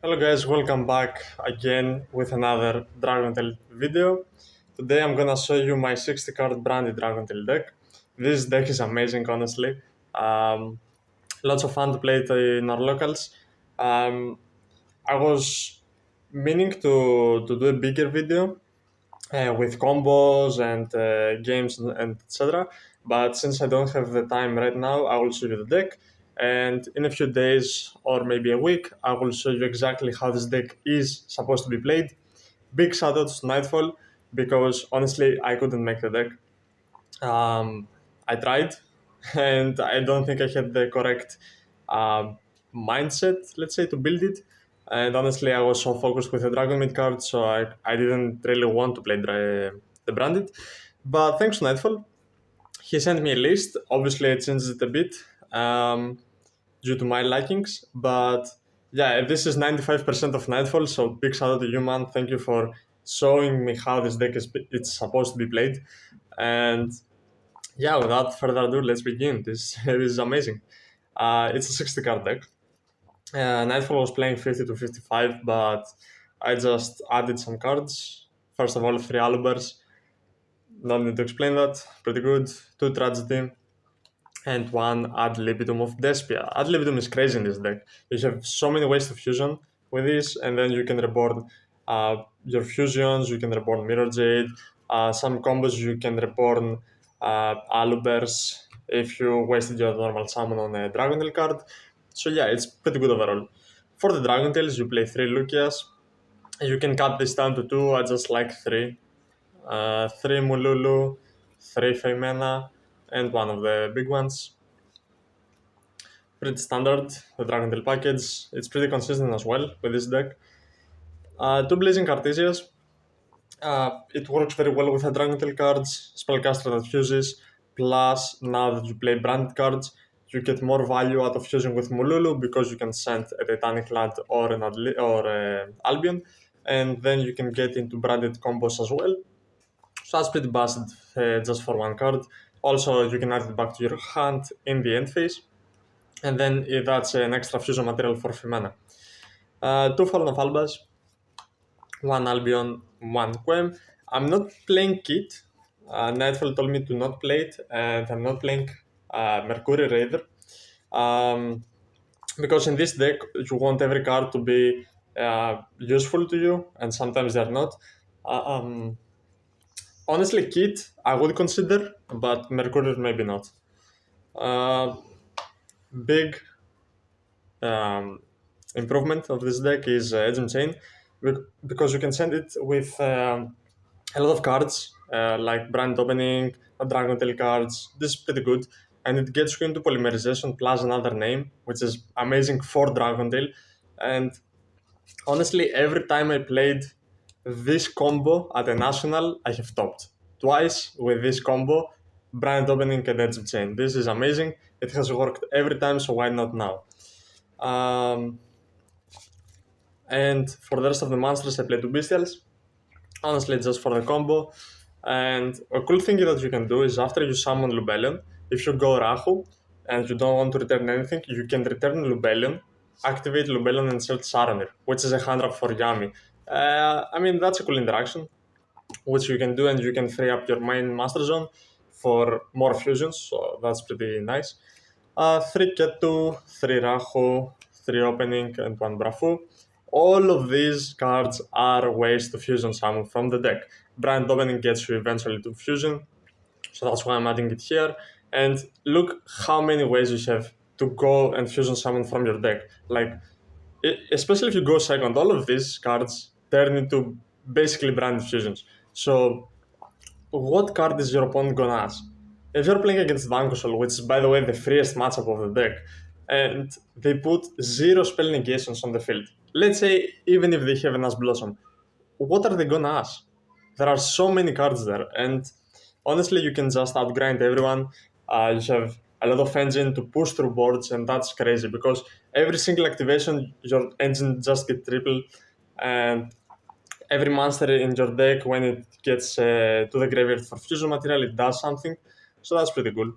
Hello guys, welcome back again with another Dracotail video. Today I'm gonna show you my 60 card branded Dracotail deck. This deck is amazing, honestly. Um, Lots of fun to play it in our locals. Um, I was meaning to do a bigger video with combos and games and etc. But since I don't have the time right now, I will show you the deck. And in a few days or maybe a week, I will show you exactly how this deck is supposed to be played. Big shoutouts to Nightfall because honestly, I couldn't make the deck. I tried, and I don't think I had the correct uh, mindset, let's say, to build it. And honestly, I was so focused with the Dragon Meat card, so I didn't really want to play the Branded. But thanks to Nightfall, he sent me a list. Obviously, I changed it a bit due to my likings, but yeah, this is 95% of Nightfall, so big shout out to you, man. Thank you for showing me how this deck is it's supposed to be played. And yeah, without further ado, let's begin. This is amazing. It's a 60 card deck. Nightfall was playing 50 to 55, but I just added some cards. First of all, three Alubers. No need to explain that. Pretty good. Two Tragedy, and one Ad Libitum of Despia. Ad Libitum is crazy in this deck. You have so many ways to fusion with this, and then you can reborn your fusions, you can reborn Mirror Jade, some combos you can reborn Alubers if you wasted your normal summon on a Dragontail card. So yeah, it's pretty good overall. For the Dragontails, you play three Lucias. You can cut this down to two, I just like three. Three Mululu, three Femena, and one of the big ones. Pretty standard, the Dragontail package. It's pretty consistent as well with this deck. Two Blazing Cartesias. It works very well with the Dragontail cards, Spellcaster that fuses. Plus, now that you play branded cards, you get more value out of fusing with Mululu because you can send a Titanic Lad or an Albion, and then you can get into branded combos as well. So that's pretty busted just for one card. Also, you can add it back to your hand in the end phase, and then that's an extra fusion material for Femana. Two Fallen of Albas, one Albion, one Quem. I'm not playing Kit. Nightfall told me to not play it, and I'm not playing Mercury Raider. Um, because in this deck, you want every card to be useful to you, and sometimes they're not. Uh, um, Honestly, Kit I would consider, but Mercury maybe not. Uh, Big um, improvement of this deck is Edge and Chain because you can send it with a lot of cards like Brand Opening, Dragon Tail cards. This is pretty good, and it gets you into Polymerization plus another name, which is amazing for Dragon Tail. And honestly, every time I played this combo at a national, I have topped twice with this combo. Brand Opening and Edge of Chain. This is amazing. It has worked every time, so why not now? Um, and for the rest of the monsters, I play two Bestials. Honestly, just for the combo. And a cool thing that you can do is after you summon Lubellion, if you go Rahu and you don't want to return anything, you can return Lubellion, activate Lubellion and search Saramir, which is a 100 for Yami. I mean, that's a cool interaction, which you can do, and you can free up your main Master Zone for more fusions, so that's pretty nice. Three Ketu, three Rahu, three Opening, and one Brafu. All of these cards are ways to fusion summon from the deck. Brand Opening gets you eventually to fusion, so that's why I'm adding it here. And look how many ways you have to go and fusion summon from your deck. Like, especially if you go second, all of these cards turn into basically brand fusions. So what card is your opponent gonna ask? If you're playing against Vanquishal, which is by the way the freest matchup of the deck, and they put zero spell negations on the field, let's say even if they have an Ash Blossom, what are they gonna ask? There are so many cards there, and honestly, you can just outgrind everyone. You have a lot of engine to push through boards, and that's crazy because every single activation, your engine just get triple, and every monster in your deck when it gets to the graveyard for fusion material, it does something. So that's pretty cool.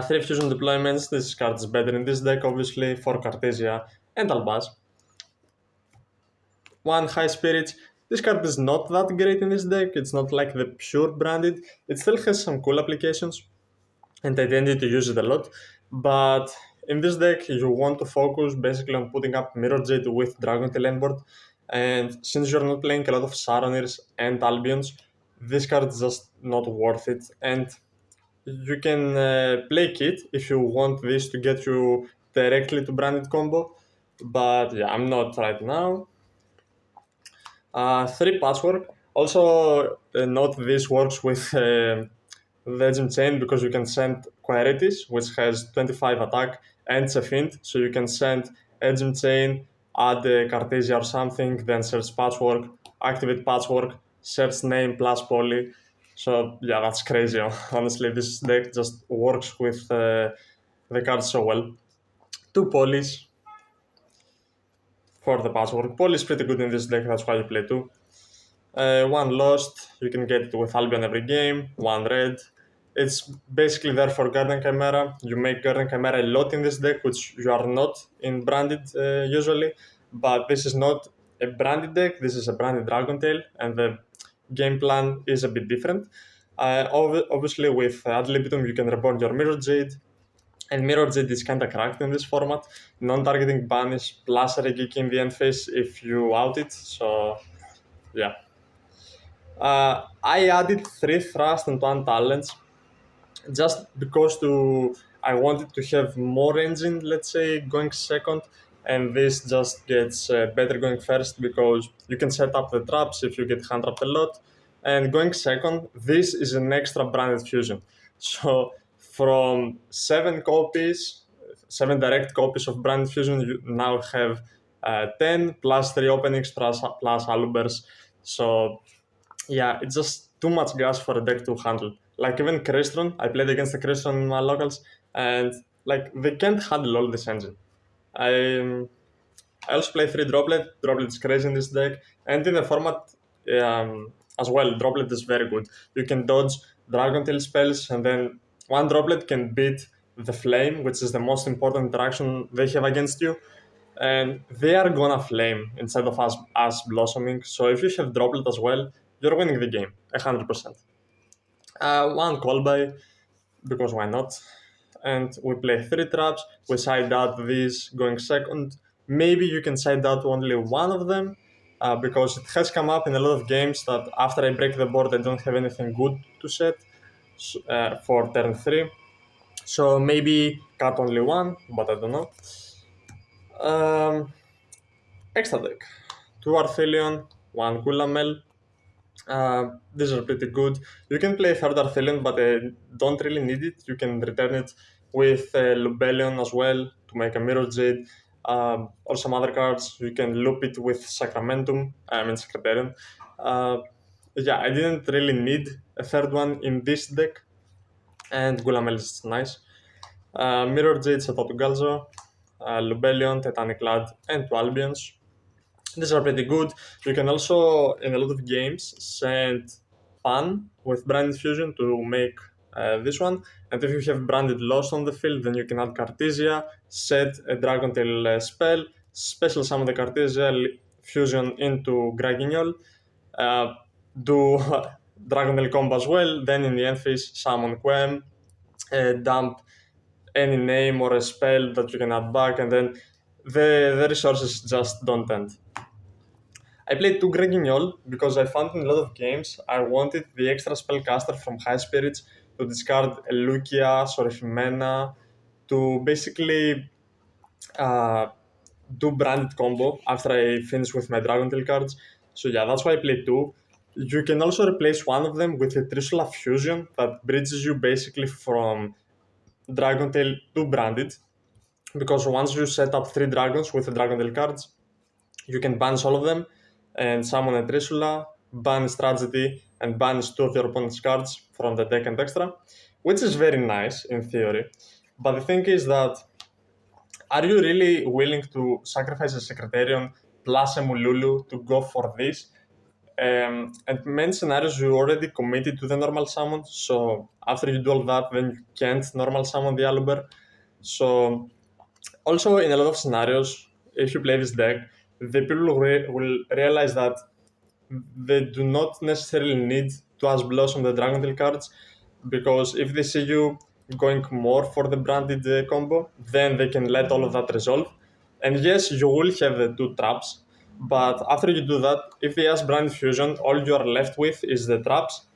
Three fusion deployments. This card is better in this deck, obviously, for Cartesia and Albaz. One, High Spirits. This card is not that great in this deck. It's not like the pure branded. It still has some cool applications, and I tended to use it a lot. But in this deck, you want to focus basically on putting up Mirror Jade with Dragonail on board. And since you're not playing a lot of Saronirs and Albions, this card is just not worth it. And you can play Kit if you want this to get you directly to branded combo. But yeah, I'm not right now. Three password. Also, note this works with Legend Chain because you can send Queritis, which has 25 attack and it's a Fiend. So you can send Legend Chain, add Cartesia or something, then search Patchwork, activate Patchwork, search name plus Poly. So yeah, that's crazy. Honestly, this deck just works with the cards so well. Two Polys for the Patchwork. Poly is pretty good in this deck, that's why you play two. One lost, you can get it with Albion every game. One red. It's basically there for Garden Chimera. You make Garden Chimera a lot in this deck, which you are not in branded usually. But this is not a branded deck, this is a branded Dracotail, and the game plan is a bit different. Obviously, with Ad Libitum, you can reborn your Mirror Jade, and Mirror Jade is kinda cracked in this format. Non-targeting banish plus a Regiki in the end phase if you out it, so yeah. I added 3 thrust and 1 talents just because I wanted to have more engine, let's say, going second, and this just gets better going first because you can set up the traps if you get hand trapped a lot. And going second, this is an extra branded fusion. So from 7 direct copies of branded fusion, you now have 10 plus 3 openings plus Alubers. So yeah, it's just too much gas for a deck to handle. Like even Crystron, I played against the Crystron in my locals, and like they can't handle all this engine. I I also play 3 Droplet. Droplet is crazy in this deck, and in the format as well, Droplet is very good. You can dodge Dragon spells, and then one Droplet can beat the Flame, which is the most important interaction they have against you, and they are gonna flame instead of us blossoming. So if you have Droplet as well, you're winning the game 100%. One call by because why not? And we play 3 traps. We side out these going second. Maybe you can side out only one of them because it has come up in a lot of games that after I break the board, I don't have anything good to set for turn 3. So maybe cut only one, but I don't know. Um, Extra deck. 2 Arthelion, 1 Gulamel. These are pretty good. You can play third Arthelion, but don't really need it. You can return it with Lubellion as well to make a Mirror Jade or some other cards. You can loop it with Sacramentum, I mean Secretarian. Uh, yeah, I didn't really need a third one in this deck, and Gulamel is nice. Mirror Jade, Setoto Galzo, Lubellion, Titanic Lad, and 2 Albions. These are pretty good. You can also, in a lot of games, send Pan with Branded Fusion to make this one. And if you have Branded Lost on the field, then you can add Cartesia, set a Dragontail spell, special summon the Cartesia fusion into Gragignol, uh, do Dragontail combo as well, then in the end phase, summon Quem, dump any name or a spell that you can add back, and then the resources just don't end. I played 2 Gregignol because I found in a lot of games I wanted the extra spellcaster from High Spirits to discard a Lucius or a Ximena to basically uh, do branded combo after I finish with my Dragontail cards. So yeah, that's why I played 2. You can also replace one of them with a Trishula Fusion that bridges you basically from Dragontail to branded. Because once you set up 3 dragons with the Dragontail cards, you can banish all of them and summon a Trishula, banish Tragedy, and banish 2 of your opponent's cards from the deck and extra, which is very nice in theory. But the thing is that, are you really willing to sacrifice a Secretarian plus a Mululu to go for this? And many scenarios you already committed to the normal summon, so after you do all that, then you can't normal summon the Aluber. So also in a lot of scenarios, if you play this deck, the people will realize that they do not necessarily need to ask blows on the Dracotail cards, because if they see you going more for the branded combo, then they can let all of that resolve. And yes, you will have the two traps, but after you do that, if they ask branded fusion, all you are left with is the traps,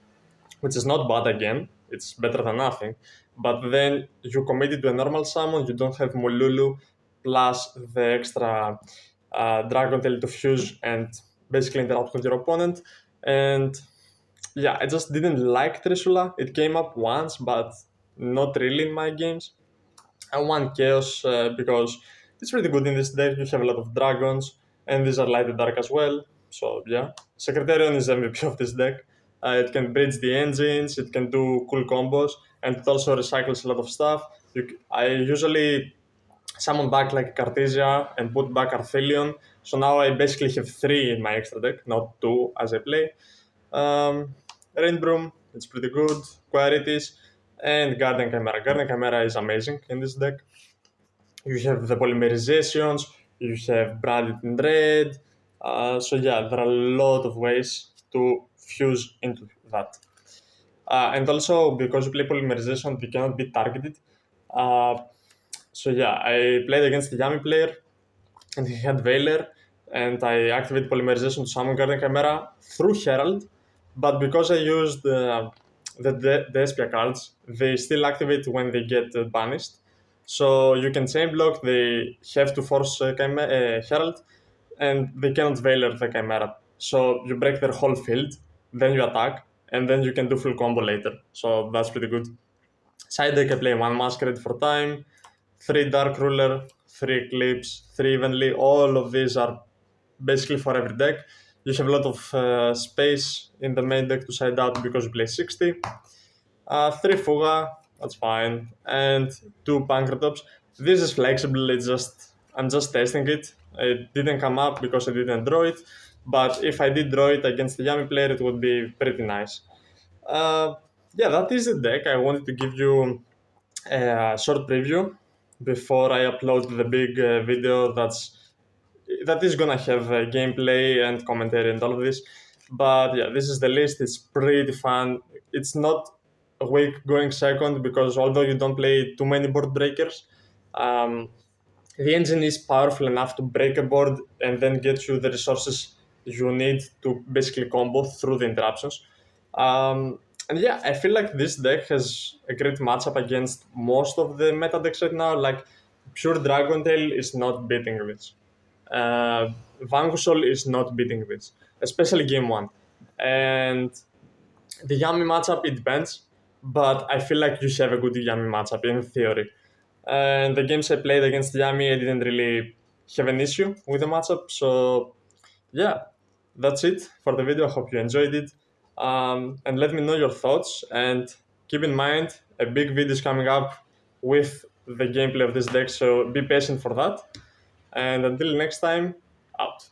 which is not bad again. It's better than nothing. But then you commit it to a normal summon, you don't have Mululu plus the extra Dracotail to fuse and basically interact with your opponent. And yeah, I just didn't like Trishula. It came up once, but not really in my games. I want Chaos because it's pretty good in this deck. You have a lot of dragons, and these are light and dark as well. So yeah, Secretarian is MVP of this deck. It can bridge the engines, it can do cool combos, and it also recycles a lot of stuff. I usually summon back like Cartesia and put back Arthelion. So now I basically have 3 in my extra deck, not 2 as I play. Rainbroom, it's pretty good. Quarities, and Garden Chimera. Garden Chimera is amazing in this deck. You have the polymerizations, you have branded in red. So yeah, there are a lot of ways to fuse into that. And also, because you play polymerization, you cannot be targeted. Uh, so yeah, I played against the Yami player, and he had Veiler, and I activated polymerization to summon Garden Chimera through Herald, but because I used the Espia cards, they still activate when they get banished. So you can chain block, they have to force Herald, and they cannot Veiler the Chimera. So you break their whole field, then you attack, and then you can do full combo later. So that's pretty good. Side deck I play 1 Masquerade for time, 3 Dark Ruler, 3 Eclipse, 3 Evenly. All of these are basically for every deck. You have a lot of space in the main deck to side out because you play 60. 3 Fuga, that's fine, and 2 Pancratops. This is flexible, I'm just testing it. It didn't come up because I didn't draw it, but if I did draw it against the Yami player, it would be pretty nice. Uh, yeah, that is the deck. I wanted to give you a short preview before I upload the big video that is gonna have gameplay and commentary and all of this. But yeah, this is the list. It's pretty fun. It's not a week going second because although you don't play too many board breakers, um, the engine is powerful enough to break a board and then get you the resources you need to basically combo through the interruptions. And yeah, I feel like this deck has a great matchup against most of the meta decks right now. Like pure Dragontail is not beating this. Vangushol is not beating this, especially game one. And the Yami matchup, it depends, but I feel like you have a good Yami matchup in theory. And the games I played against Yami, I didn't really have an issue with the matchup. So yeah, that's it for the video. I hope you enjoyed it. And let me know your thoughts. And keep in mind, a big video is coming up with the gameplay of this deck. So be patient for that. And until next time, out.